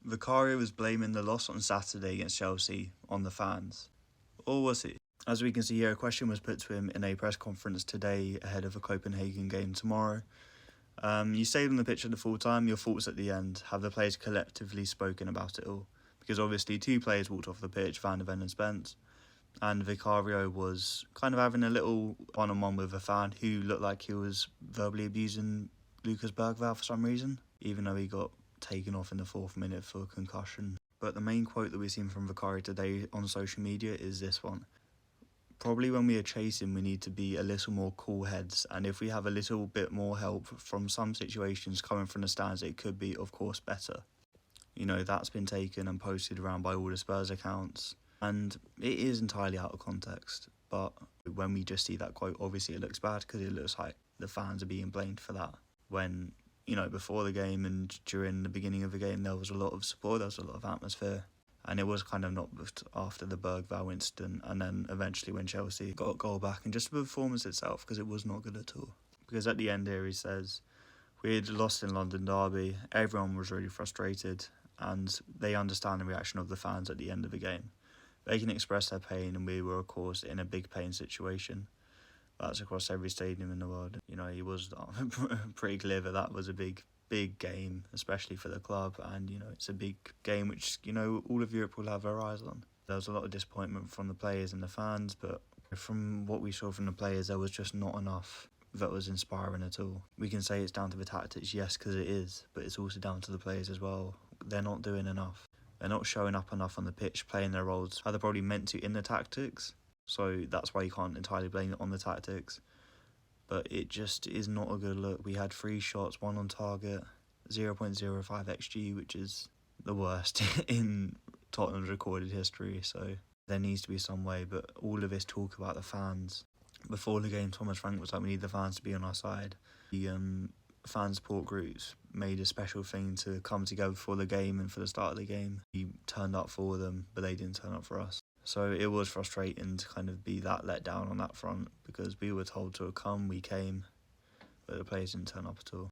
Vicario was blaming the loss on Saturday against Chelsea on the fans. Or was he? As we can see here, a question was put to him in a press conference today ahead of a Copenhagen game tomorrow. You stayed on the pitch at the full time, your thoughts at the end. Have the players collectively spoken about it all? Because obviously 2 players walked off the pitch, Van de Ven and Spence, and Vicario was kind of having a little one-on-one with a fan who looked like he was verbally abusing Lucas Bergvall for some reason, even though he got taken off in the 4th minute for concussion. But the main quote that we've seen from Vicario today on social media is this one. Probably when we are chasing, we need to be a little more cool heads, and if we have a little bit more help from some situations coming from the stands, it could be, of course, better. You know, that's been taken and posted around by all the Spurs accounts, and it is entirely out of context. But when we just see that quote, obviously it looks bad because it looks like the fans are being blamed for that. When, you know, before the game and during the beginning of the game, there was a lot of support, there was a lot of atmosphere. And it was kind of not after the Bergvall incident, and then eventually when Chelsea got a goal back, and just the performance itself, because it was not good at all. Because at the end here he says, we had lost in London Derby, everyone was really frustrated, and they understand the reaction of the fans at the end of the game. They can express their pain, and we were, of course, in a big pain situation. That's across every stadium in the world. You know, he was pretty clear that was a big game, especially for the club, and you know it's a big game which, you know, all of Europe will have their eyes on. There was a lot of disappointment from the players and the fans, but from what we saw from the players, there was just not enough that was inspiring at all. We can say it's down to the tactics, yes, because it is, but it's also down to the players as well. They're not doing enough. They're not showing up enough on the pitch, playing their roles how they're probably meant to in the tactics, so that's why you can't entirely blame it on the tactics. But it just is not a good look. We had 3 shots, 1 on target, 0.05 XG, which is the worst in Tottenham's recorded history. So there needs to be some way. But all of this talk about the fans. Before the game, Thomas Frank was like, we need the fans to be on our side. The fan support groups made a special thing to come together for the game and for the start of the game. We turned up for them, but they didn't turn up for us. So it was frustrating to kind of be that let down on that front, because we were told to come, we came, but the players didn't turn up at all.